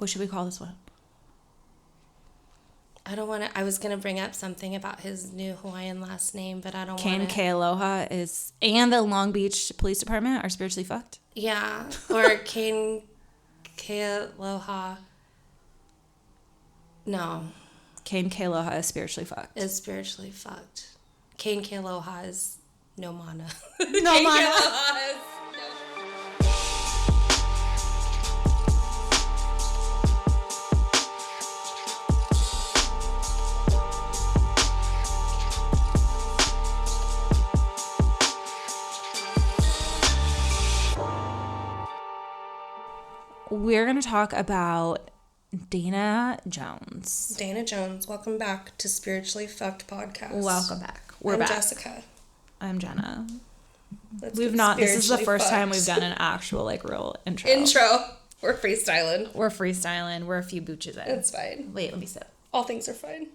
What should we call this one? I don't want to. I was going to bring up something about his new Hawaiian last name, but I don't want to. Kane Kealoha and the Long Beach Police Department are spiritually fucked? Yeah. Or Kane Kealoha. No. Kane Kealoha is spiritually fucked. Is spiritually fucked. Kane Kealoha is no mana. No mana. We're going to talk about Dana Jones. Dana Jones, welcome back to Spiritually Fucked Podcast. Welcome back. I'm back. Jessica. I'm Jenna. This is the first time we've done an actual, real intro. We're freestyling. We're a few booches in. It's fine. Wait, let me sip. All things are fine.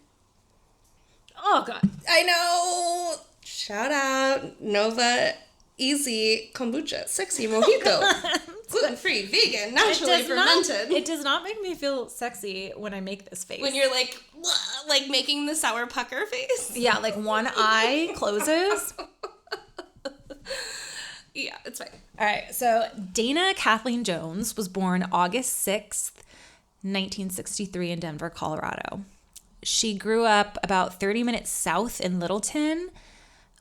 Oh, God. I know. Shout out Nova Easy Kombucha. Sexy Mojito. Gluten-free, vegan, naturally fermented. It does not make me feel sexy when I make this face. When you're like making the sour pucker face. Yeah, one eye closes. Yeah, it's fine. All right, so Dana Kathleen Jones was born August 6th, 1963 in Denver, Colorado. She grew up about 30 minutes south in Littleton,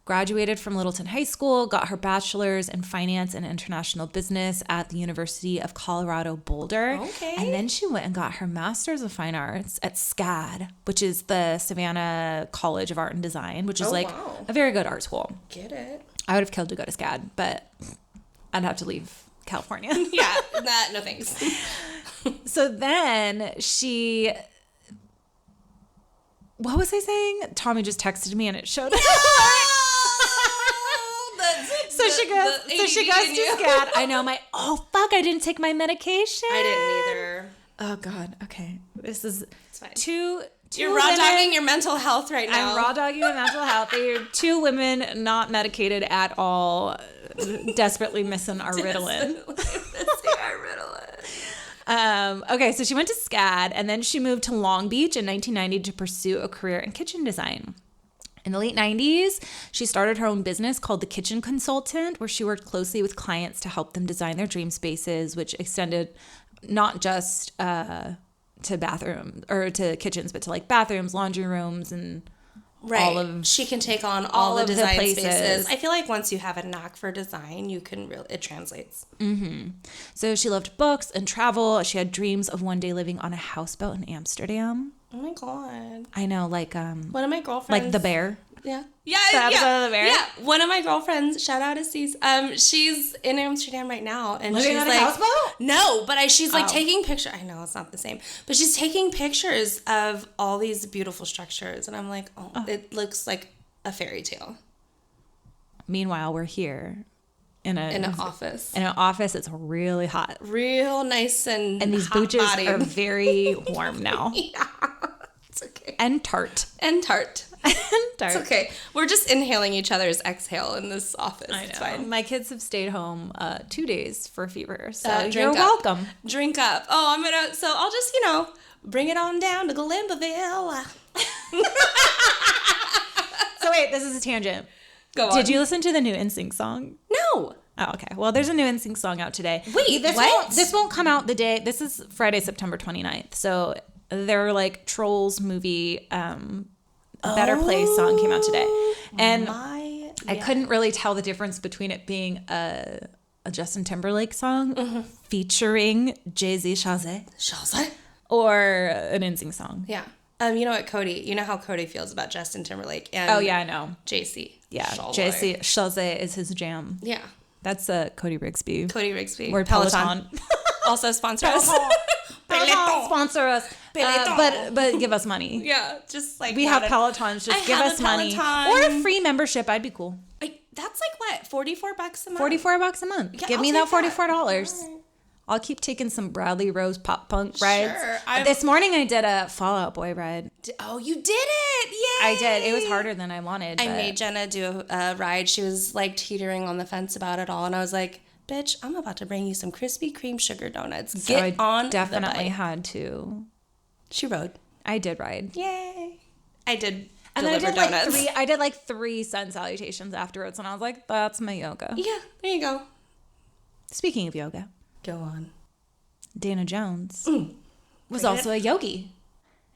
graduated from Littleton High School, got her bachelor's in finance and international business at the University of Colorado Boulder. Okay. And then she went and got her master's of fine arts at SCAD, which is the Savannah College of Art and Design, which is a very good art school. Get it. I would have killed to go to SCAD, but I'd have to leave California. Yeah, no thanks. So then she... What was I saying? Tommy just texted me and it showed up. So she goes to SCAD. I know I didn't take my medication. I didn't either. Oh God. Okay. This is it's fine. Two You're raw dogging your mental health right now. I'm raw dogging my mental health. They're two women not medicated at all, desperately missing our Ritalin. Okay, so she went to SCAD and then she moved to Long Beach in 1990 to pursue a career in kitchen design. In the late 90s, she started her own business called The Kitchen Consultant, where she worked closely with clients to help them design their dream spaces, which extended not just to bathrooms or to kitchens, but to bathrooms, laundry rooms, and she can take on all the design spaces. I feel like once you have a knack for design, you can it translates. Mm-hmm. So she loved books and travel. She had dreams of one day living on a houseboat in Amsterdam. Oh my God. I know, one of my girlfriends. Like The Bear. Yeah. The episode of The Bear? Yeah. One of my girlfriends, shout out to Cece, she's in Amsterdam right now. And living she's on a houseboat? No, but she's taking pictures. I know it's not the same. But she's taking pictures of all these beautiful structures. And I'm like, it looks like a fairy tale. Meanwhile, we're here. In an office. In an office, it's really hot. Real nice and these booches are very warm now. Yeah. It's okay. And tart. It's okay. We're just inhaling each other's exhale in this office. I know. It's fine. My kids have stayed home 2 days for fever, so you're welcome. Drink up. I'll just, bring it on down to Glenville. So wait, this is a tangent. Go on. Did you listen to the new NSYNC song? No. Oh, okay. Well, there's a new NSYNC song out today. Wait, what? This won't come out the day. This is Friday, September 29th. So their Trolls movie, Better Place song came out today. And I couldn't really tell the difference between it being a Justin Timberlake song featuring Jay-Z Shazay or an NSYNC song. Yeah. You know how Cody feels about Justin Timberlake and I know. JC. Yeah, JC Shazay is his jam. Yeah. That's Cody Rigsby. Or Peloton. Also sponsor us. Peloton sponsor us. But give us money. Yeah, just we have Pelotons. Just give us money. Or a free membership. I'd be cool. That's what? $44 a month? $44 a month. Yeah, give me that $44. I'll keep taking some Bradley Rose pop punk rides. Sure. This morning I did a Fall Out Boy ride. Oh, you did it! Yay! I did. It was harder than I wanted. I made Jenna do a ride. She was teetering on the fence about it all, and I was like, bitch, I'm about to bring you some Krispy Kreme sugar donuts. So Get on definitely the bike. had to. She rode. I did ride. Yay. I did And then deliver donuts. I did like 3 sun salutations afterwards, and I was like, that's my yoga. Yeah, there you go. Speaking of yoga. Go on. Dana Jones was also a yogi.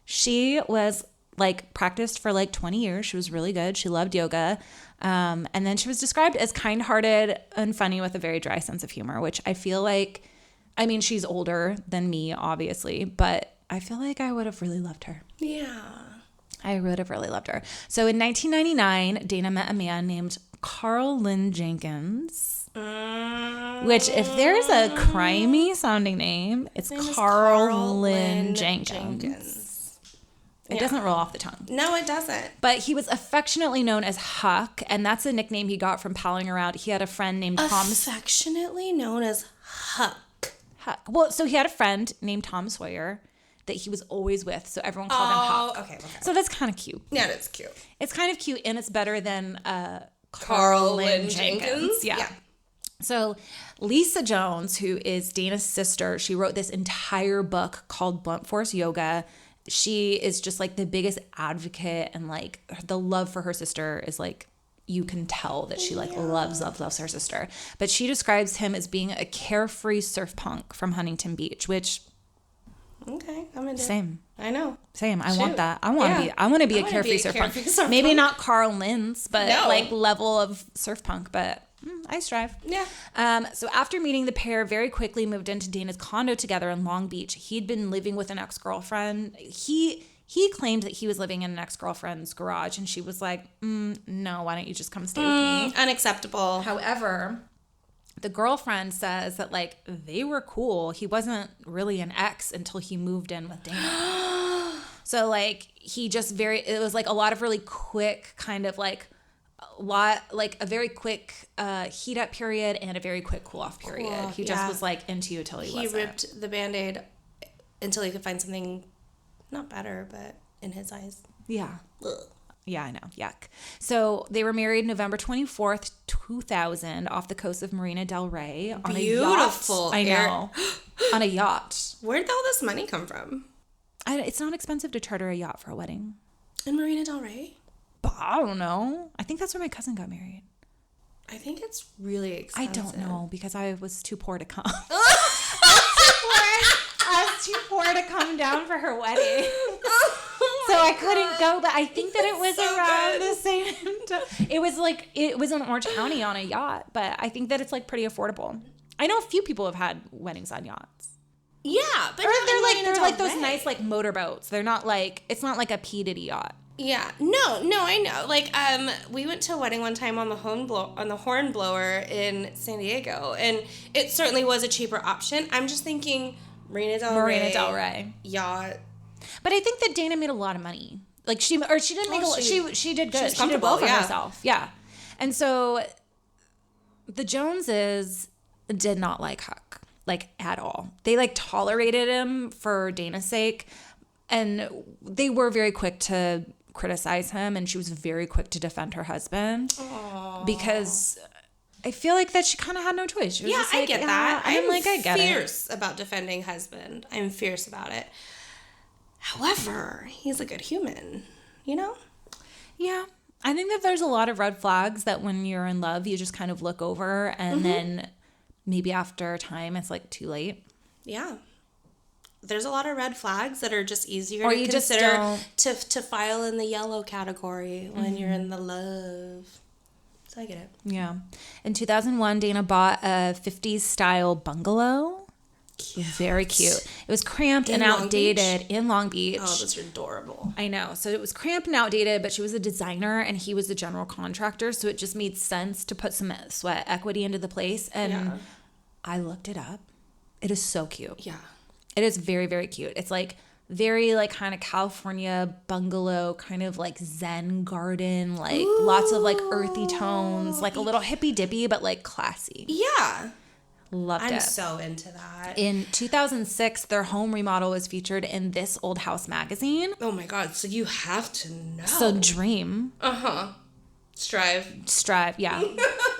She was like practiced for like 20 years. She was really good. She loved yoga. And then she was described as kind-hearted and funny with a very dry sense of humor, which I feel like, I mean, she's older than me, obviously, but I feel like I would have really loved her. Yeah. I would have really loved her. So in 1999, Dana met a man named Carl Lynn Jenkins, which if there's a crimey sounding name, it's Carl Lynn Jenkins. It doesn't roll off the tongue. No, it doesn't. But he was affectionately known as Huck, and that's a nickname he got from palling around. He had a friend named Tom. Affectionately known as Huck. Huck. Well, so he had a friend named Tom Sawyer that he was always with, so everyone called him Huck. Okay. So that's kind of cute. Yeah, that's cute. It's kind of cute, and it's better than Carl Lynn Jenkins. Yeah. So Lisa Jones, who is Dana's sister, she wrote this entire book called Blunt Force Yoga. She is just like the biggest advocate, and like the love for her sister is like, you can tell that she like loves her sister. But she describes him as being a carefree surf punk from Huntington Beach, which okay, I'm into same. I know. Same. I want that. I want to be a carefree surf punk. Maybe not Carl Lynn's, but like level of surf punk, but I strive. Yeah. So after meeting the pair, very quickly moved into Dana's condo together in Long Beach. He'd been living with an ex-girlfriend. He claimed that he was living in an ex-girlfriend's garage, and she was like, no, why don't you just come stay with me? Unacceptable. However, the girlfriend says that like they were cool. He wasn't really an ex until he moved in with Dana. So like it was like a lot of really quick kind of like a very quick heat up period and a very quick cool off period. He just was like into you till he wasn't. He ripped the Band-Aid until he could find something not better, but in his eyes. Yeah. Ugh. Yeah, I know. Yuck. So they were married November 24th, 2000 off the coast of Marina Del Rey on Beautiful. a yacht. I know. On a yacht. Where'd all this money come from? It's not expensive to charter a yacht for a wedding. In Marina Del Rey? But I don't know. I think that's where my cousin got married. I think it's really expensive. I don't know because I was too poor to come. I was too poor to come down for her wedding. So I couldn't go, but I think that it was so around the same time. It was in Orange County on a yacht, but I think that it's like pretty affordable. I know a few people have had weddings on yachts. Yeah, but they're like those nice like motorboats. They're not like, it's not like a P. Diddy yacht. Yeah, no, I know. Like, we went to a wedding one time on the horn blower in San Diego, and it certainly was a cheaper option. I'm just thinking Marina Del Rey yacht. But I think that Dana made a lot of money. Like she didn't make a lot. She did good. She did well for herself. Yeah, and so the Joneses did not like Huck like at all. They like tolerated him for Dana's sake, and they were very quick to criticize him, and she was very quick to defend her husband. Aww. Because I feel like that she kind of had no choice. She was just like, I get that. I'm like, I get fierce about defending husband. I'm fierce about it. However, he's a good human, you know? Yeah. I think that there's a lot of red flags that when you're in love, you just kind of look over, and then maybe after a time, it's like too late. Yeah. There's a lot of red flags that are just easier to consider to file in the yellow category when you're in the love. So I get it. Yeah. In 2001, Dana bought a 50s style bungalow. Cute. Very cute. It was cramped and outdated in Long Beach. Oh, that's adorable. I know. So it was cramped and outdated, but she was a designer and he was a general contractor. So it just made sense to put some sweat equity into the place. And I looked it up. It is so cute. Yeah. It is very, very cute. It's like very like kind of California bungalow, kind of like Zen garden, like lots of like earthy tones, like a little hippy dippy, but like classy. Yeah. Loved it. I'm so into that. In 2006, their home remodel was featured in This Old House magazine. Oh my God. So you have to know. So Dream. Uh-huh. Strive, yeah.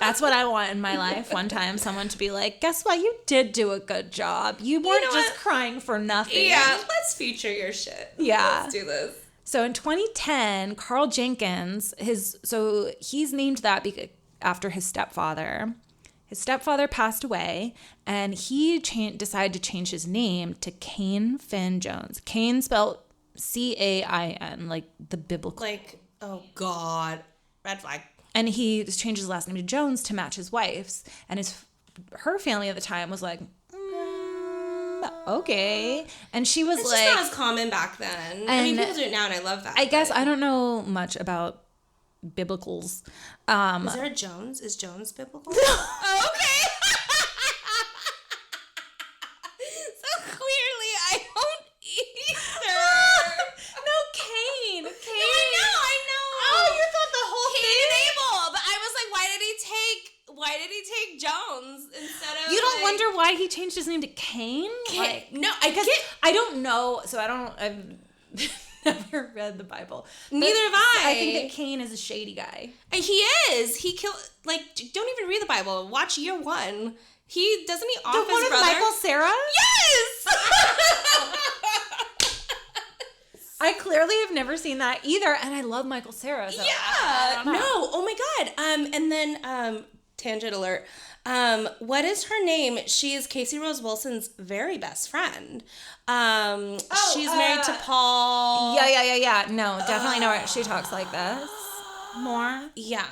That's what I want in my life. One time, someone to be like, guess what? You did do a good job. You weren't just crying for nothing. Yeah, let's feature your shit. Yeah. Let's do this. So in 2010, Carl Jenkins, he's named that after his stepfather. His stepfather passed away, and he decided to change his name to Cain Finn Jones. Cain spelled C-A-I-N, like the biblical. Like, oh God, red flag. And he just changed his last name to Jones to match his wife's. And her family at the time was like, okay. And she was it's like... It's just not as common back then. I mean, people do it now, and I love that. I guess I don't know much about biblicals. Is there a Jones? Is Jones biblical? Oh, okay. So clearly, I don't either. No, Cain. I know. Oh, you thought the whole Cain thing? and Abel, but I was like, why did he take Jones instead of? You don't wonder why he changed his name to Cain? No, I don't know. So I've never read the Bible. Neither have I. I think that Cain is a shady guy. He is. He killed. Like, don't even read the Bible. Watch year 1. Doesn't he off his one brother? With Michael Cera? Yes. I clearly have never seen that either, and I love Michael Cera. So yeah. No. Oh my God. And then tangent alert. What is her name? She is Casey Rose Wilson's very best friend. She's married to Paul. Yeah. No, definitely know she talks like this more. Yeah.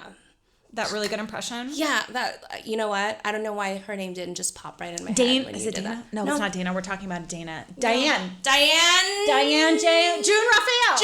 That really good impression. Yeah, that, you know what? I don't know why her name didn't just pop right in my head when is you it did Dana? that. No, it's not Dana. We're talking about Dana. No. Diane. June Raphael.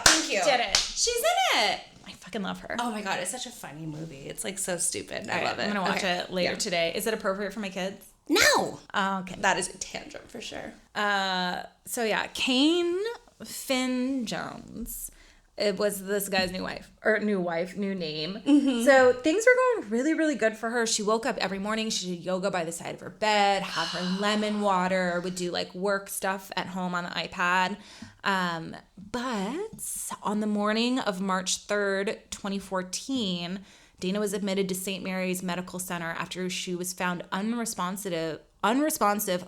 Thank you. Did it. She's in it. I fucking love her. Oh my God, it's such a funny movie. It's like so stupid. I love it. I'm going to watch it later today. Is it appropriate for my kids? No. Oh, okay. That is a tangent for sure. So yeah, Cain Finn Jones. It was this guy's new name. Mm-hmm. So things were going really, really good for her. She woke up every morning. She did yoga by the side of her bed, have her lemon water, would do like work stuff at home on the iPad. But on the morning of March 3rd, 2014, Dana was admitted to St. Mary's Medical Center after she was found unresponsive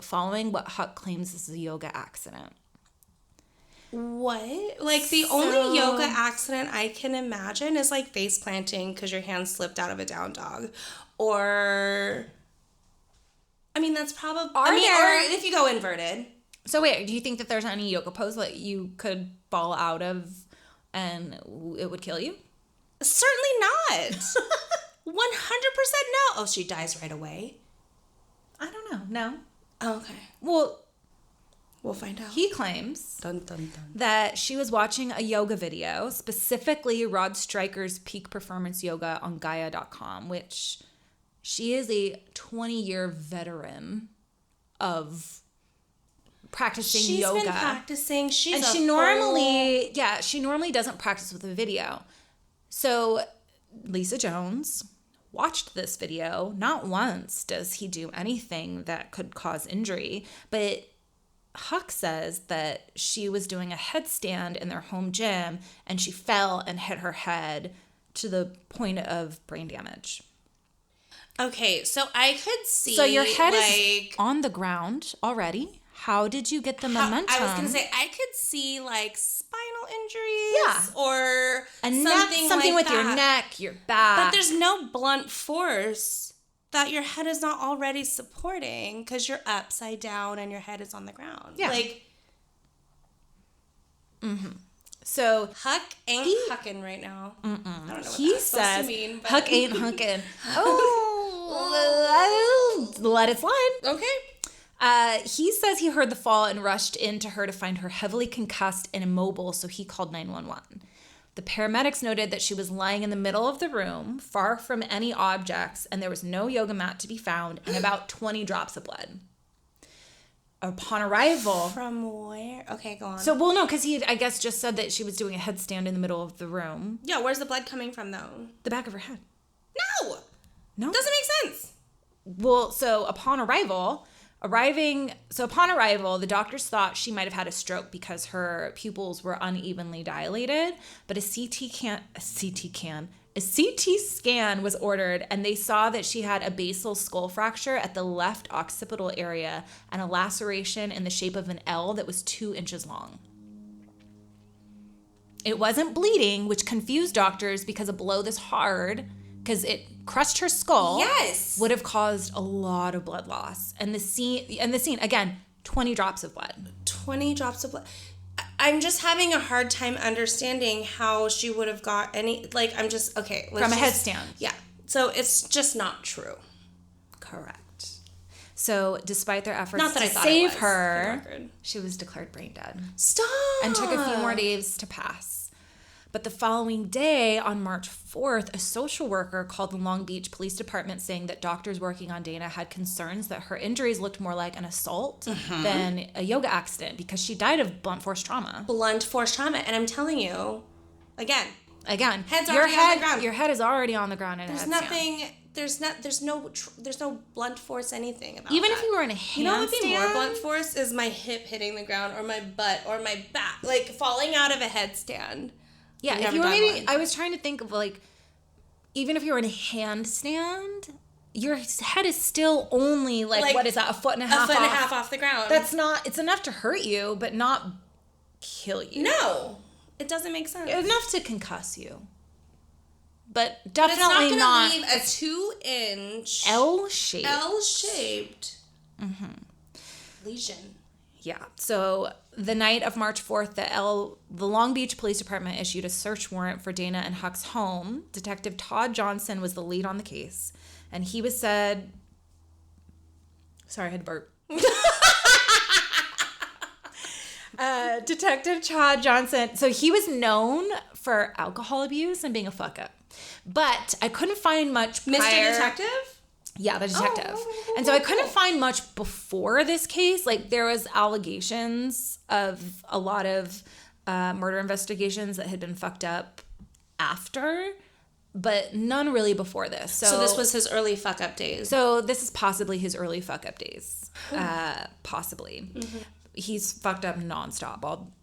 following what Huck claims is a yoga accident. What? Like, the only yoga accident I can imagine is like face planting because your hand slipped out of a down dog. Or, I mean, that's probably, or if you go inverted. So wait, do you think that there's any yoga pose that you could fall out of and it would kill you? Certainly not. 100% no. Oh, she dies right away? I don't know. No. Oh, okay. Well, we'll find out. He claims dun, dun, dun. that she was watching a yoga video, specifically Rod Stryker's Peak Performance Yoga on Gaia.com, which she is a 20-year veteran of practicing yoga. She's been practicing. She normally doesn't practice with a video. So Lisa Jones watched this video. Not once does he do anything that could cause injury, but Huck says that she was doing a headstand in their home gym and she fell and hit her head to the point of brain damage. Okay, so I could see. So your head is on the ground already. How did you get the momentum? I was going to say, I could see like spinal injuries. Yeah. Or something with that. Your neck, your back. But there's no blunt force that your head is not already supporting because you're upside down and your head is on the ground. Yeah. So Huck ain't hucking right now. I don't know what he says to mean, but Huck ain't hunking. Oh, let it slide. Okay. He says he heard the fall and rushed into her to find her heavily concussed and immobile, so he called 911. The paramedics noted that she was lying in the middle of the room, far from any objects, and there was no yoga mat to be found, and about 20 drops of blood. Upon arrival... From where? Okay, go on. So, well, no, because he, I guess, just said that she was doing a headstand in the middle of the room. Yeah, where's the blood coming from, though? The back of her head. No! No? Doesn't make sense. Well, so upon arrival, the doctors thought she might have had a stroke because her pupils were unevenly dilated, but a A CT scan was ordered, and they saw that she had a basal skull fracture at the left occipital area and a laceration in the shape of an L that was 2 inches long. It wasn't bleeding, which confused doctors because a blow this hard, because it crushed her skull, yes, would have caused a lot of blood loss. And the scene, again, 20 drops of blood. 20 drops of blood. I'm just having a hard time understanding how she would have got any, like, I'm just, okay. From a headstand. Yeah. So it's just not true. Correct. So despite their efforts not that to I thought save it was, her, she was declared brain dead. Stop! And took a few more days to pass. But the following day, on March 4th, a social worker called the Long Beach Police Department saying that doctors working on Dana had concerns that her injuries looked more like an assault than a yoga accident because she died of blunt force trauma. Blunt force trauma. And I'm telling you, again, head's already on the ground. Your head is already on the ground in a headstand. There's no blunt force anything about Even that. if you were in a handstand. You know what would be more blunt force is my hip hitting the ground or my butt or my back, like falling out of a headstand. Yeah, if you were maybe, I was trying to think of like, even if you were in a handstand, your head is still only like what is that, a foot and a half off the ground. That's not, it's enough to hurt you, but not kill you. No, it doesn't make sense. Enough to concuss you. But definitely not leave a 2-inch L-shaped lesion. Yeah. So the night of March 4th, the Long Beach Police Department issued a search warrant for Dana and Huck's home. Detective Todd Johnson was the lead on the case. And he was said... Sorry, I had to burp. Detective Todd Johnson. So he was known for alcohol abuse and being a fuck-up. But I couldn't find much prior... Mr. Detective? Yeah, the detective. And so I couldn't find much before this case. Like, there was allegations of a lot of murder investigations that had been fucked up after, but none really before this. So this was his early fuck-up days. So this is possibly his early fuck-up days. Possibly. Mm-hmm. He's fucked up nonstop. I'll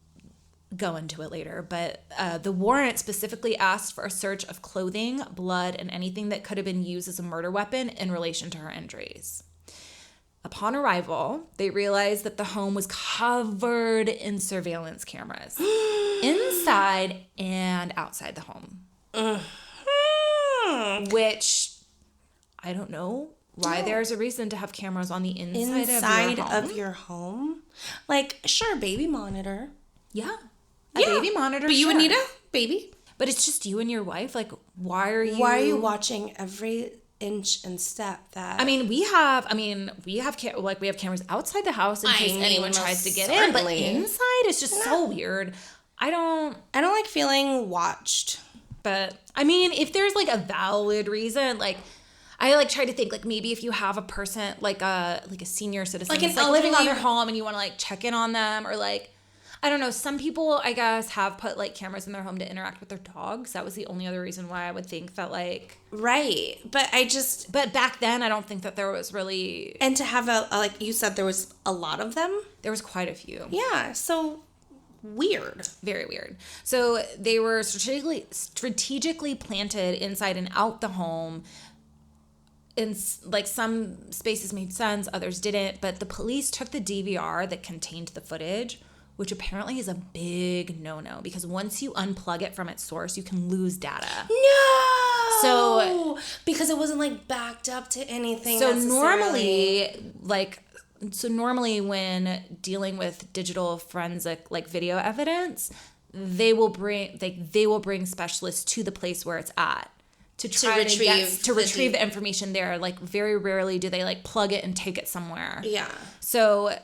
go into it later, but the warrant specifically asked for a search of clothing, blood, and anything that could have been used as a murder weapon in relation to her injuries. Upon arrival, they realized that the home was covered in surveillance cameras inside and outside the home. Which, I don't know why there's a reason to have cameras on the inside of your home. Like, sure, baby monitor. Yeah. Baby monitor. But you would need a baby. But it's just you and your wife. Like, why are you watching every inch and step that... we have cameras outside the house in case anyone tries to get in. But inside, it's just so weird. I don't like feeling watched. But, if there's, like, a valid reason, like... I try to think maybe if you have a person like a senior citizen like living on their home and you want to check in on them, or I don't know, some people I guess have put cameras in their home to interact with their dogs. That was the only other reason why I would think that right. But back then I don't think that there was really, and to have a like you said, there was a lot of them. There was quite a few. Yeah, so weird. Very weird. So they were strategically planted inside and out the home. In some spaces made sense, others didn't, but the police took the DVR that contained the footage, which apparently is a big no-no because once you unplug it from its source, you can lose data. No! So because it wasn't backed up to anything. So normally when dealing with digital forensic video evidence, they will bring specialists to the place where it's at. To retrieve the information there. Very rarely do they plug it and take it somewhere. Yeah. So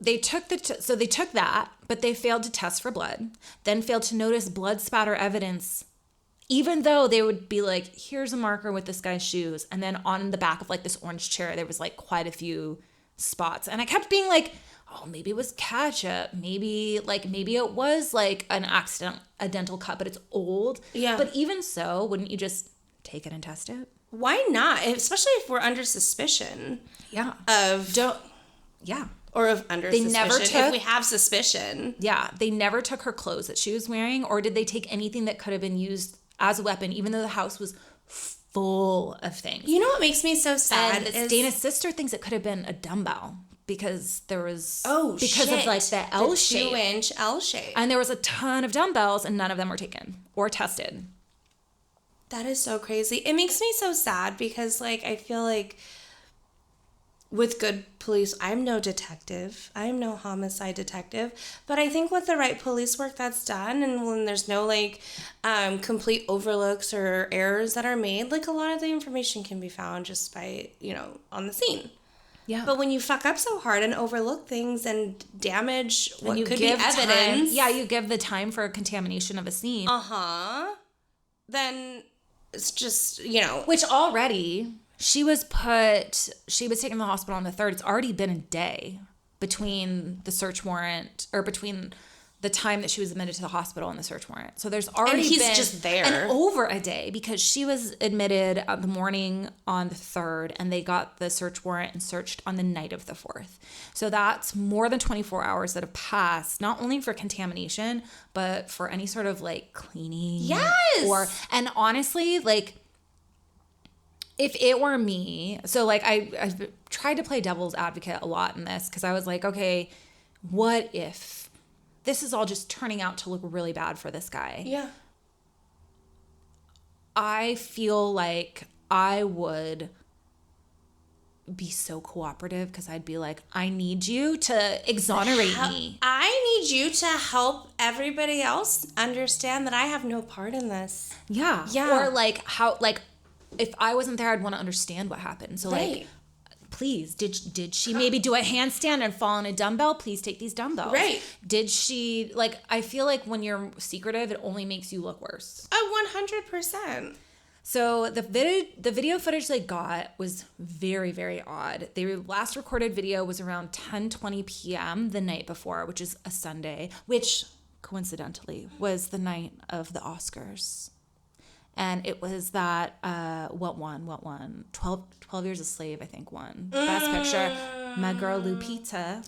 they took that, but they failed to test for blood, then failed to notice blood spatter evidence, even though they would be here's a marker with this guy's shoes, and then on the back of this orange chair there was quite a few spots, and I kept being oh, maybe it was ketchup, maybe it was an accidental cut, but it's old. Yeah. But even so, wouldn't you just take it and test it? Why not? Especially if we're under suspicion. Yeah. Or if if we have suspicion. Yeah. They never took her clothes that she was wearing, or did they take anything that could have been used as a weapon, even though the house was full of things. You know what makes me so sad and is Dana's sister thinks it could have been a dumbbell because there was of like the L shape, 2-inch L shape, and there was a ton of dumbbells, and none of them were taken or tested. That is so crazy. It makes me so sad because, like, I feel like with good police, I'm no detective. I'm no homicide detective. But I think with the right police work that's done, and when there's no, like, complete overlooks or errors that are made, like, a lot of the information can be found just by, on the scene. Yeah. But when you fuck up so hard and overlook things and damage what could be evidence. You give the time for contamination of a scene. Then it's just, Which already, she was taken to the hospital on the 3rd. It's already been a day between the search warrant, or between the time that she was admitted to the hospital and the search warrant. So there's already been just there. And over a day, because she was admitted the morning on the 3rd, and they got the search warrant and searched on the night of the 4th. So that's more than 24 hours that have passed, not only for contamination, but for any sort of, like, cleaning. Yes! And honestly, like, if it were me, so, like, I've tried to play devil's advocate a lot in this, because I was like, okay, what if this is all just turning out to look really bad for this guy? Yeah. I feel like I would be so cooperative, because I'd be like, I need you to exonerate me. I need you to help everybody else understand that I have no part in this. Yeah. Or, like, how, like, if I wasn't there, I'd want to understand what happened. So, like, please, did she maybe do a handstand and fall on a dumbbell? Please take these dumbbells. Right. Did she, like, I feel like when you're secretive, it only makes you look worse. 100%. So the video footage they got was very, very odd. Their last recorded video was around 10:20 p.m. the night before, which is a Sunday, which coincidentally was the night of the Oscars. And it was that, what won? 12 Years a Slave, I think, won. Best Picture. My girl, Lupita.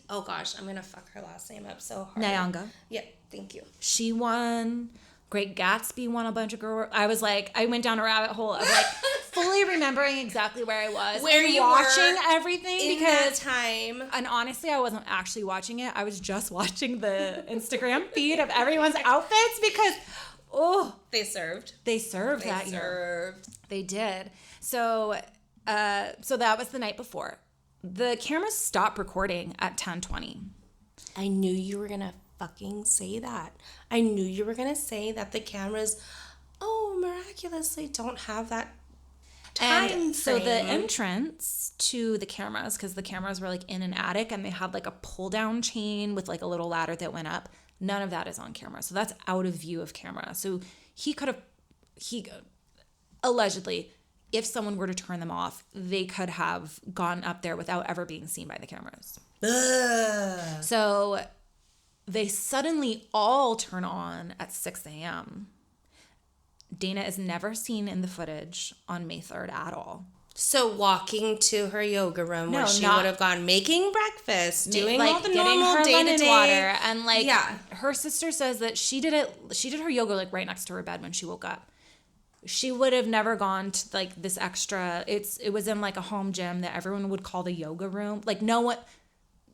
Oh, gosh. I'm going to fuck her last name up so hard. Nyong'o. Yeah, thank you. She won. Great Gatsby won a bunch of girl. I was like, I went down a rabbit hole of, like, fully remembering exactly where I was. Where you watching were everything. in because that time. And honestly, I wasn't actually watching it. I was just watching the Instagram feed of everyone's outfits, because... They served. They served that year. They did. So that was the night before. The cameras stopped recording at 10:20. I knew you were going to fucking say that. I knew you were going to say that the cameras, miraculously don't have that time frame. So the entrance to the cameras, because the cameras were, like, in an attic, and they had, like, a pull-down chain with, like, a little ladder that went up. None of that is on camera. So that's out of view of camera. So he allegedly, if someone were to turn them off, they could have gone up there without ever being seen by the cameras. Ugh. So they suddenly all turn on at 6 a.m. Dana is never seen in the footage on May 3rd at all. So walking to her yoga room where she would have gone, making breakfast, doing, like, all the normal day-to-day water, and, like, her sister says that she did her yoga, like, right next to her bed when she woke up. She would have never gone to, like, this extra. It was in, like, a home gym that everyone would call the yoga room. Like, no one.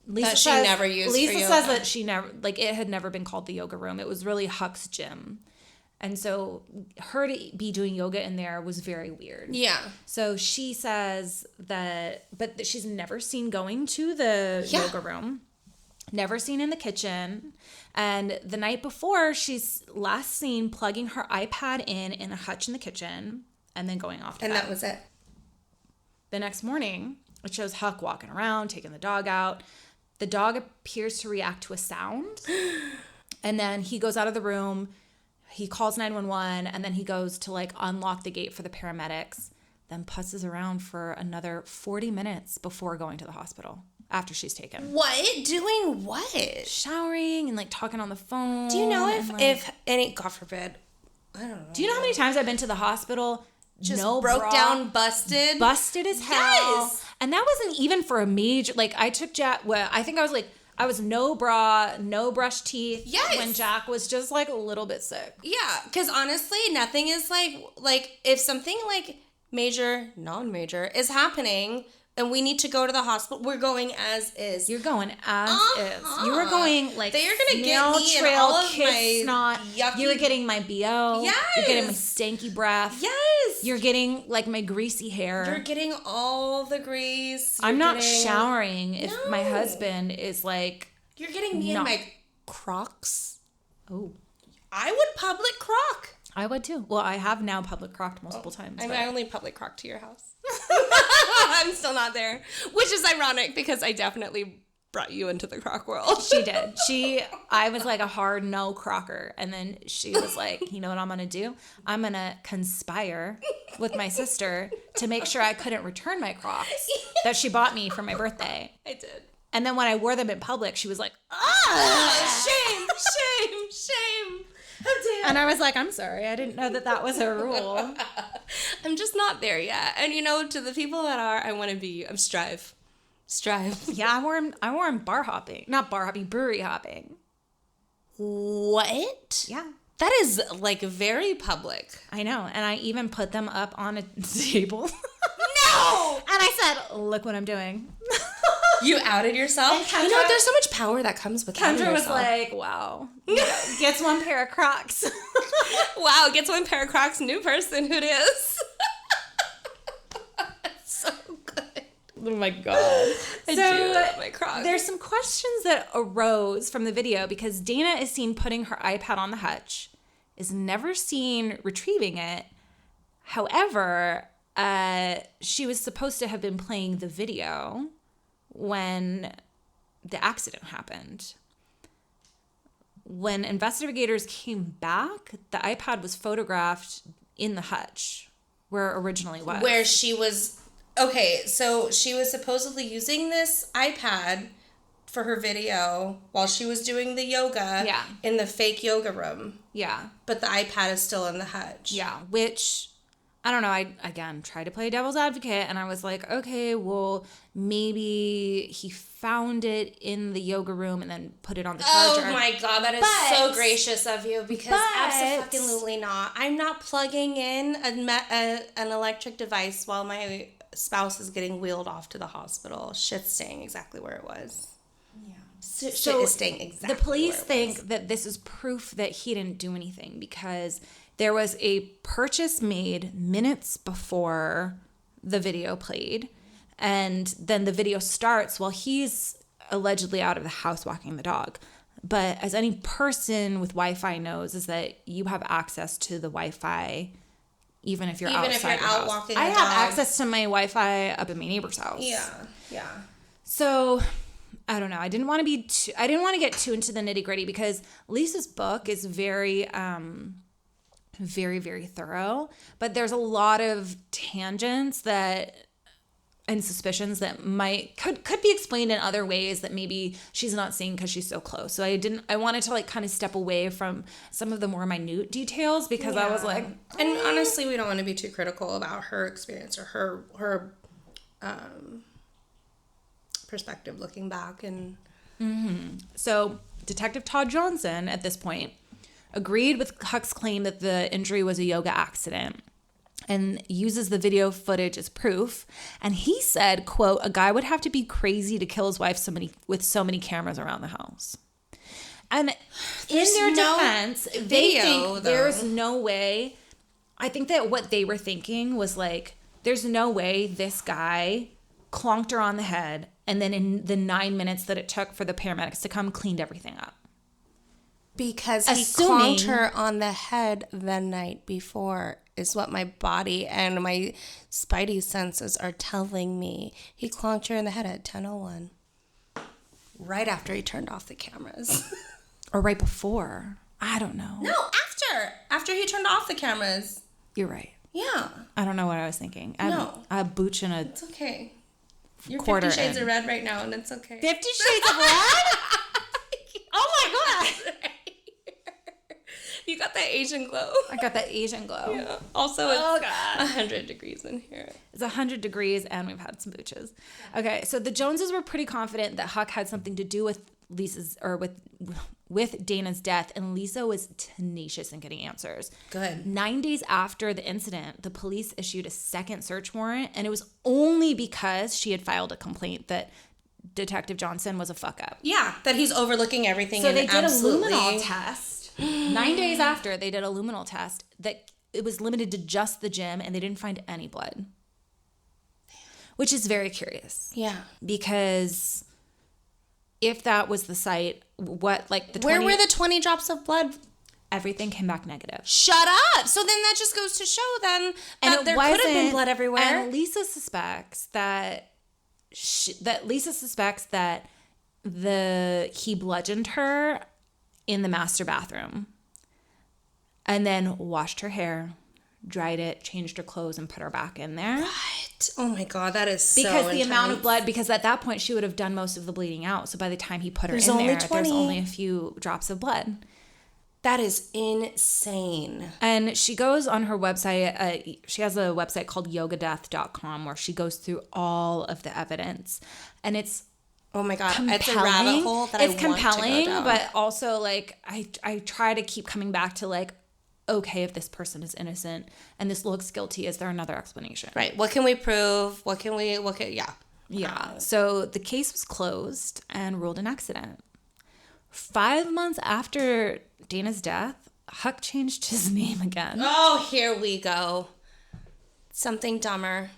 Lisa says that she never, like, it had never been called the yoga room. It was really Huck's gym. And so her to be doing yoga in there was very weird. Yeah. So she says that she's never seen going to the yoga room, never seen in the kitchen. And the night before, she's last seen plugging her iPad in a hutch in the kitchen and then going off to bed. And that was it. The next morning, it shows Huck walking around, taking the dog out. The dog appears to react to a sound. And then he goes out of the room. He calls 911, and then he goes to, like, unlock the gate for the paramedics, then pusses around for another 40 minutes before going to the hospital after she's taken. What? Doing what? Showering and, like, talking on the phone. Do you know if any, God forbid, I don't know. Do you know how many times I've been to the hospital? Just no broke bra, down, busted as hell. Yes. And that wasn't even for a major, like, I took I think I was, like, I was no bra, no brush teeth. Yes. When Jack was just like a little bit sick. Yeah, because honestly, nothing is like if something like major, non-major is happening and we need to go to the hospital, we're going as is. You're going as is. You were going like they are gonna get me trail, in all of kid my snot. yucky. You were getting my BO. Yes. You're getting my stanky breath. Yes. You're getting like my greasy hair. You're getting all the grease. I'm not showering if my husband is like. You're getting me in my Crocs. Oh. I would public croc. I would too. Well, I have now public crocked multiple times. I mean, I only public croc to your house. I'm still not there, which is ironic because I definitely brought you into the croc world. She did. I was like a hard no crocker. And then she was like, you know what I'm going to do? I'm going to conspire with my sister to make sure I couldn't return my Crocs that she bought me for my birthday. I did. And then when I wore them in public, she was like, shame, shame, shame. How dare. And I was like, I'm sorry. I didn't know that was a rule. I'm just not there yet. And to the people that are, I want to be, I'm strive. Yeah, I wore them bar hopping. Not bar hopping, brewery hopping. What? Yeah. That is like very public. I know. And I even put them up on a table. No! And I said, look what I'm doing. You outed yourself? Kendra, there's so much power that comes with outing Kendra was yourself. like, wow. Gets one pair of Crocs. Wow, gets one pair of Crocs, new person, who it is. So good. Oh my God. I do love my Crocs. There's some questions that arose from the video because Dana is seen putting her iPad on the hutch, is never seen retrieving it. However, she was supposed to have been playing the video when the accident happened. When investigators came back, the iPad was photographed in the hutch where it originally was. Where she was... Okay, so she was supposedly using this iPad for her video while she was doing the yoga in the fake yoga room. Yeah. But the iPad is still in the hutch. Yeah, which... I don't know. I, again, tried to play devil's advocate, and I was like, okay, well, maybe he found it in the yoga room and then put it on the charger. Oh my God, that is so gracious of you because absolutely not. I'm not plugging in an electric device while my spouse is getting wheeled off to the hospital. Shit's staying exactly where it was. Yeah. Shit is staying exactly the police where it was. think that this is proof that he didn't do anything because there was a purchase made minutes before the video played, and then the video starts while he's allegedly out of the house walking the dog. But as any person with Wi-Fi knows, is that you have access to the Wi-Fi even if you're outside if you're your out house. walking I the have dog. access to my Wi-Fi up at my neighbor's house. Yeah. So I don't know. I didn't want to get too into the nitty-gritty because Lisa's book is very very, very thorough, but there's a lot of tangents and suspicions that could be explained in other ways that maybe she's not seeing because she's so close. So I wanted to like kind of step away from some of the more minute details because I was like, and honestly, we don't want to be too critical about her experience or her perspective looking back. And So Detective Todd Johnson at this point agreed with Huck's claim that the injury was a yoga accident and uses the video footage as proof. And he said, quote, a guy would have to be crazy to kill his wife with so many cameras around the house. And in their defense, they think there's no way. I think that what they were thinking was like, there's no way this guy clonked her on the head and then in the 9 minutes that it took for the paramedics to come, cleaned everything up. Because he clonked her on the head the night before is what my body and my spidey senses are telling me. He clonked her in the head at 10:01. Right after he turned off the cameras. Or right before. I don't know. No, after. After he turned off the cameras. You're right. Yeah. I don't know what I was thinking. No. A booch and a It's okay. You're quarter 50 Shades in. of Red right now, and it's okay. 50 Shades of Red? Oh my God. You got that Asian glow. I got that Asian glow. Yeah. Also, it's 100 degrees in here. It's 100 degrees and we've had some booches. Okay, so the Joneses were pretty confident that Huck had something to do with with Dana's death, and Lisa was tenacious in getting answers. Good. 9 days after the incident, the police issued a second search warrant, and it was only because she had filed a complaint that Detective Johnson was a fuck up. Yeah, that he's overlooking everything. So they did a luminol test. 9 days after, they did a luminol test that it was limited to just the gym, and they didn't find any blood, which is very curious. Yeah, because if that was the site, where were the 20 drops of blood? Everything came back negative. Shut up. So then that just goes to show then that there could have been blood everywhere. And Lisa suspects that he bludgeoned her in the master bathroom and then washed her hair, dried it, changed her clothes, and put her back in there. What? Oh my God, that is so because the intense. amount of blood, because at that point she would have done most of the bleeding out. So by the time he put her in there, 20. there's only a few drops of blood. That is insane. And she goes on her website. She has a website called yogadeath.com where she goes through all of the evidence. And it's oh my God, compelling. It's a rabbit hole that it's I want compelling, to go down. but also like I try to keep coming back to like, okay, if this person is innocent and this looks guilty, is there another explanation? Right. What can we prove? Yeah. Yeah. So the case was closed and ruled an accident. 5 months after Dana's death, Huck changed his name again. Oh, here we go. Something dumber.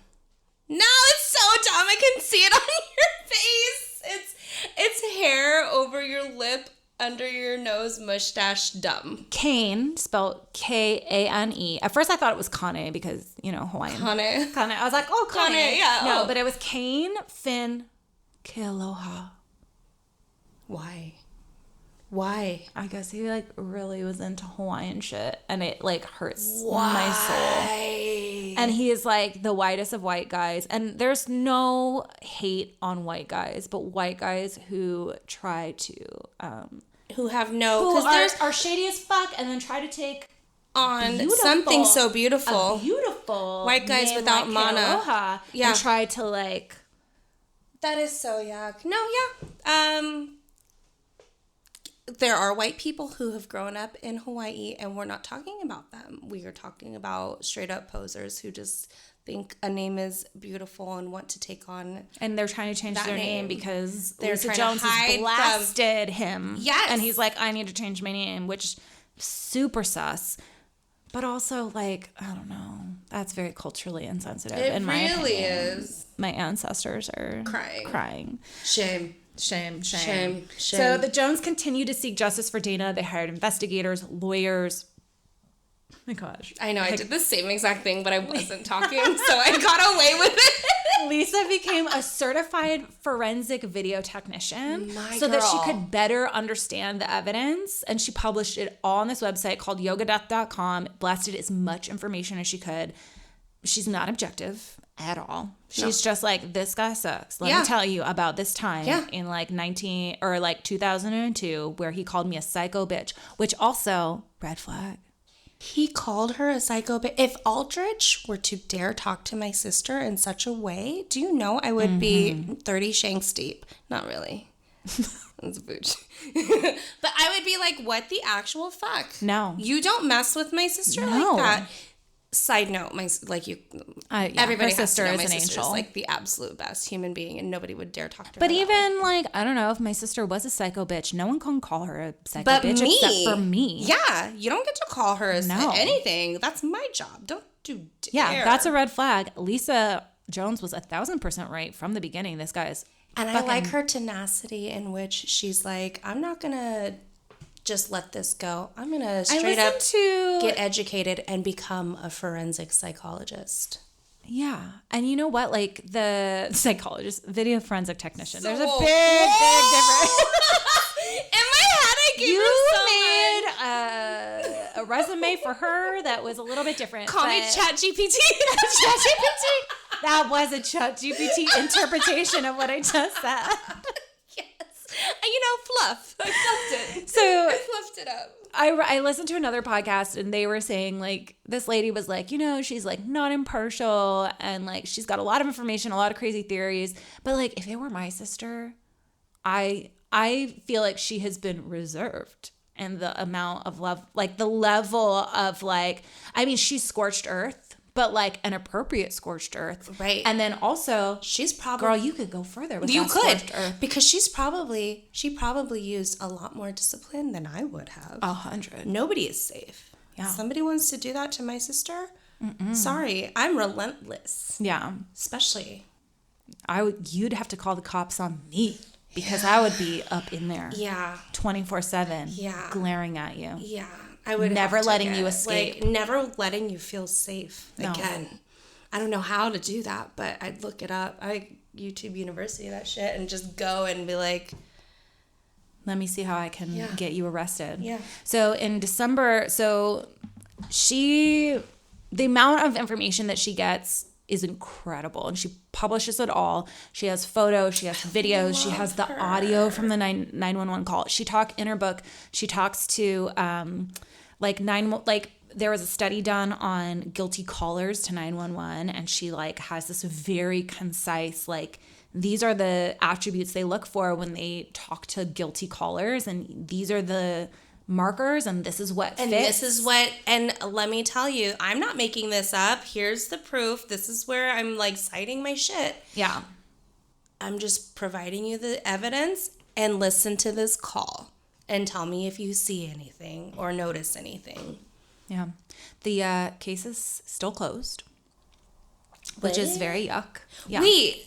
No, it's so dumb. I can see it on your face. It's hair over your lip, under your nose, mustache, dumb. Kane, spelled Kane. At first I thought it was Kane because, Hawaiian. Kane. I was like, oh, Kane. Yeah. No, but it was Kane Finn Kealoha. Why? I guess he really was into Hawaiian shit and it hurts my soul. And he is the whitest of white guys. And there's no hate on white guys, but white guys who try to who have no are shady as fuck and then try to take on something so beautiful. A beautiful white guys without mana. Kealoha, yeah. And try to that is so yuck. No, yeah. There are white people who have grown up in Hawaii, and we're not talking about them. We are talking about straight up posers who just think a name is beautiful and want to take on. And they're trying to change their name because Lisa trying Jones to hide has blasted him. Yes. And he's like, I need to change my name, which super sus. But also, I don't know. That's very culturally insensitive. It in my really opinion. is. My ancestors are crying. Shame. So the Jones continued to seek justice for Dana. They hired investigators, lawyers. Oh my gosh. I know, I did the same exact thing, but I wasn't talking, so I got away with it. Lisa became a certified forensic video technician that she could better understand the evidence. And she published it all on this website called yogadeath.com, blasted as much information as she could. She's not objective at all. She's just this guy sucks. Let me tell you about this time in 2002 where he called me a psycho bitch, which also red flag. He called her a psycho bitch. If Aldrich were to dare talk to my sister in such a way, do you know I would be 30 shanks deep? Not really. That's a booch. But I would be like, what the actual fuck? No. You don't mess with my sister like that. Side note, everybody her sister has to know is my an sister angel. Is the absolute best human being, and nobody would dare talk to her. But even I don't know if my sister was a psycho bitch. No one can call her a psycho bitch except for me. Yeah, you don't get to call her anything. That's my job. Don't do dare. Yeah, that's a red flag. Lisa Jones was 1,000% right from the beginning. This guy is. And I like her tenacity in which she's like, I'm not gonna just let this go. I'm going to straight up get educated and become a forensic psychologist. Yeah. And you know what? The psychologist, video forensic technician, there's a big difference. In my head, I gave her a resume for her that was a little bit different. Call me ChatGPT. ChatGPT. That was a ChatGPT interpretation of what I just said. Fluff. I fluffed it. So I fluffed it up. I listened to another podcast and they were saying this lady was she's not impartial and she's got a lot of information, a lot of crazy theories. But if it were my sister, I I feel like she has been reserved. And the amount of love, like the level of like, I mean, she's scorched earth, but like an appropriate scorched earth. Right. And then also, she's probably, girl, you could go further with you that could, scorched earth. because she probably used a lot more discipline than I would have. 100. Nobody is safe. Yeah. Somebody wants to do that to my sister. Sorry, I'm relentless. Yeah. Especially. You'd have to call the cops on me. Because I would be up in there. Yeah. 24/7. Yeah. Glaring at you. Yeah. I would never letting you escape. Like, never letting you feel safe No. again. I don't know how to do that, but I'd look it up. I YouTube University that shit and just go and be like, let me see how I can get you arrested. Yeah. So in December, the amount of information that she gets is incredible, and she publishes it all. She has photos, she has videos, she has the audio from the 911 call. In her book, she talks to there was a study done on guilty callers to 911, and she like has this very concise like, these are the attributes they look for when they talk to guilty callers, and these are the markers, and this is what and fits. this is what, and let me tell you, I'm not making this up. Here's the proof. This is where I'm like citing my shit. Yeah. I'm just providing you the evidence, and listen to this call and tell me if you see anything or notice anything. Yeah. The case is still closed, which is very yuck. Yeah. Wait.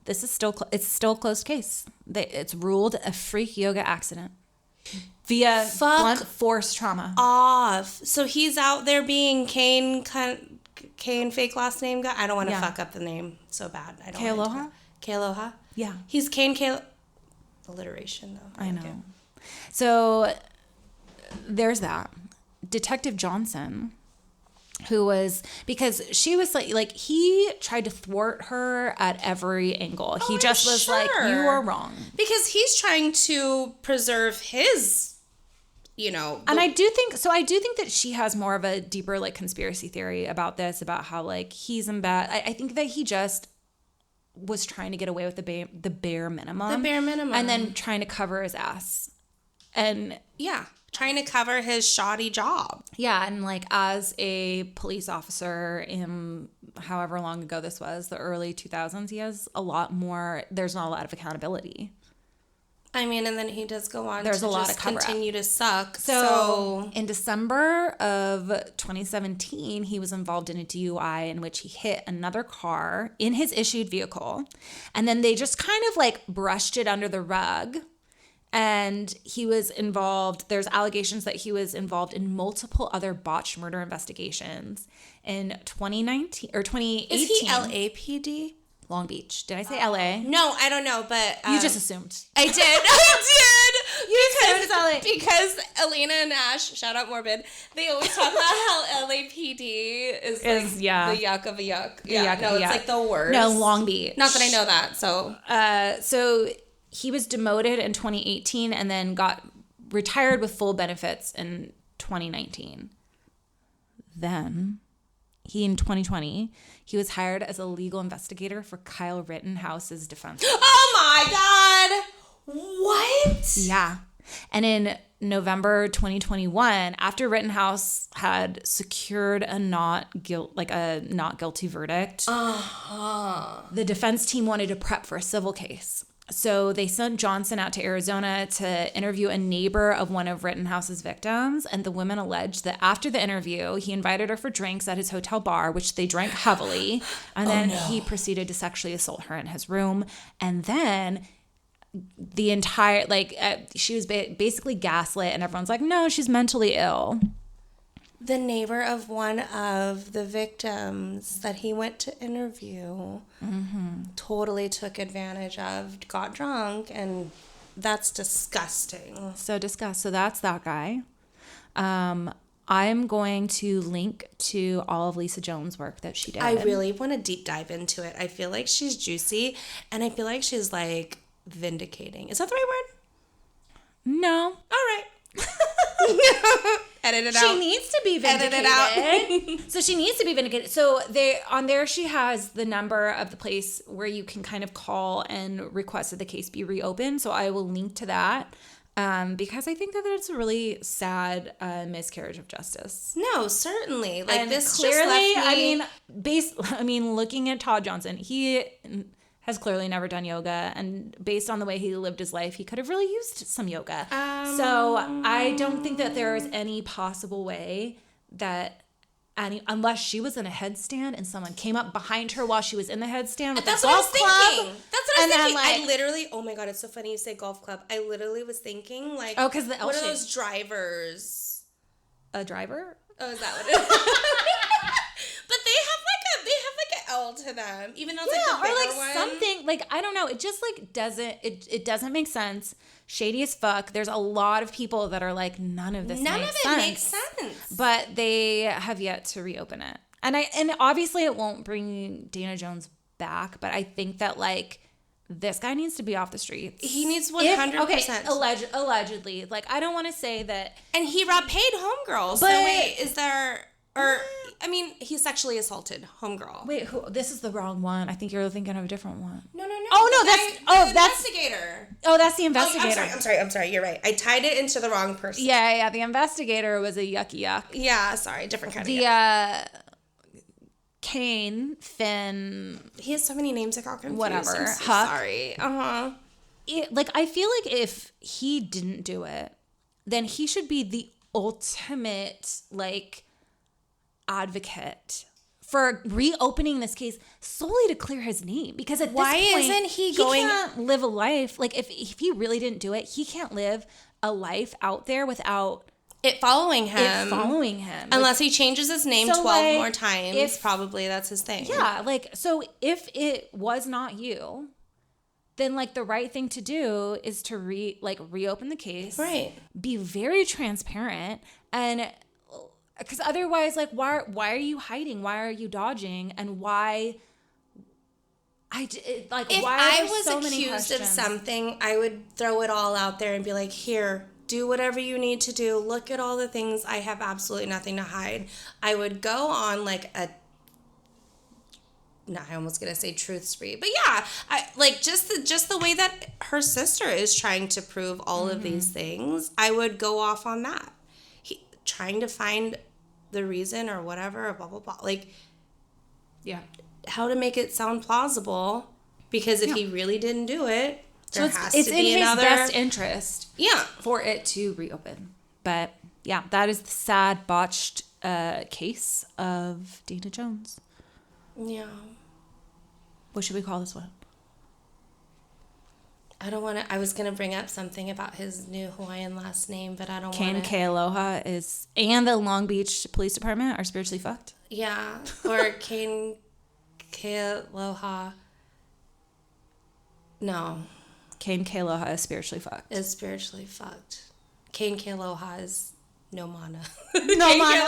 This is it's still a closed case. It's ruled a freak yoga accident via blunt force trauma. Off. So he's out there being Kane fake last name guy. I don't want to fuck up the name so bad. I don't. K-Aloha? K-Aloha? Yeah. He's Kane K. Alliteration though. I know. So there's that. Detective Johnson, who was, because she was like he tried to thwart her at every angle. He just was like, you are wrong. Because he's trying to preserve his, and I do think that she has more of a deeper like conspiracy theory about this, about how like he's in bed. I think that he just was trying to get away with the bare minimum. The bare minimum. And then trying to cover his ass. And yeah. Trying to cover his shoddy job. Yeah, and like as a police officer in however long ago this was, the early 2000s, he has there's not a lot of accountability. I mean, and then he does go on there's to a lot just of cover-up. continue to suck. So in December of 2017, he was involved in a DUI in which he hit another car in his issued vehicle. And then they just kind of like brushed it under the rug. And he was involved, there's allegations that he was involved in multiple other botched murder investigations in 2019 or 2018. Is he LAPD? Long Beach. Did I say LA? No, I don't know, but... you just assumed. I did. I did. Assumed LA. Because Elena and Ash, shout out Morbid, they always talk about how LAPD is like the yuck of a yuck. It's like the worst. No, Long Beach. Not that I know that, so... So he was demoted in 2018 and then got retired with full benefits in 2019. Then, in 2020, he was hired as a legal investigator for Kyle Rittenhouse's defense. Oh my God! What? Yeah. And in November 2021, after Rittenhouse had secured a not guilty verdict, the defense team wanted to prep for a civil case. So they sent Johnson out to Arizona to interview a neighbor of one of Rittenhouse's victims, and the woman alleged that after the interview, he invited her for drinks at his hotel bar, which they drank heavily, and then he proceeded to sexually assault her in his room. And then the entire, she was basically gaslit, and everyone's like, no, she's mentally ill. The neighbor of one of the victims that he went to interview totally took advantage of, got drunk, and that's disgusting. So that's that guy. I'm going to link to all of Lisa Jones' work that she did. I really want to deep dive into it. I feel like she's juicy, and I feel like she's like vindicating. Is that the right word? No. All right. Edit it out. She needs to be vindicated. Edit it out. So she needs to be vindicated. So on there she has the number of the place where you can kind of call and request that the case be reopened. So I will link to that. Because I think that it's a really sad miscarriage of justice. No, certainly. Like, and this clearly, just left me... looking at Todd Johnson, he has clearly never done yoga, and based on the way he lived his life, he could have really used some yoga. So I don't think that there is any possible way that unless she was in a headstand and someone came up behind her while she was in the headstand with That's the what I was golf club. thinking. That's what I was thinking. Like, I literally, oh my God, it's so funny you say golf club. I literally was thinking, like, oh, because the L what shape. are those drivers? A driver? Oh, is that what it is? But they have an L to them, even though it's like the bigger one. Something like, I don't know. It just like doesn't make sense. Shady as fuck. There's a lot of people that are like, none of it makes sense. But they have yet to reopen it. And obviously it won't bring Dana Jones back, but I think that like this guy needs to be off the streets. He needs 100%. Okay, allegedly. Like, I don't want to say that. And he paid homegirls. So wait, is there... Or, I mean, he sexually assaulted homegirl. Wait, this is the wrong one. I think you're thinking of a different one. No. Oh, no, that's investigator. Oh, that's the investigator. I'm sorry. You're right. I tied it into the wrong person. Yeah. The investigator was a yucky yuck. Yeah, sorry. Different kind of yuck. Kane, Finn. He has so many names I got confused. Whatever. I'm so Huck. sorry. Like, I feel like if he didn't do it, then he should be the ultimate, like, advocate for reopening this case solely to clear his name, because at this point isn't he can't live a life like if he really didn't do it, he can't live a life out there without it following him like, unless he changes his name 12 more times. Probably that's his thing. Yeah, like, so if it was not you, then like the right thing to do is to reopen the case, right? Be very transparent, and because otherwise, like, why are you hiding? Why are you dodging? And why? If I was accused of something, I would throw it all out there and be like, here, do whatever you need to do. Look at all the things. I have absolutely nothing to hide. I would go on like I almost gonna say truth spree, but yeah, I like just the way that her sister is trying to prove all of these things. I would go off on that. Trying to find the reason or whatever, or blah blah blah, like, yeah, how to make it sound plausible, because if he really didn't do it, there has to be another. It's in his best interest, for it to reopen. But yeah, that is the sad botched case of Dana Jones. Yeah. What should we call this one? I don't want to. I was going to bring up something about his new Hawaiian last name, but I don't want to. Kane Kealoha and the Long Beach Police Department are spiritually fucked. Yeah. Or Kane Kealoha. No. Kane Kealoha is spiritually fucked. Is spiritually fucked. Kane Kealoha is no mana. No mana.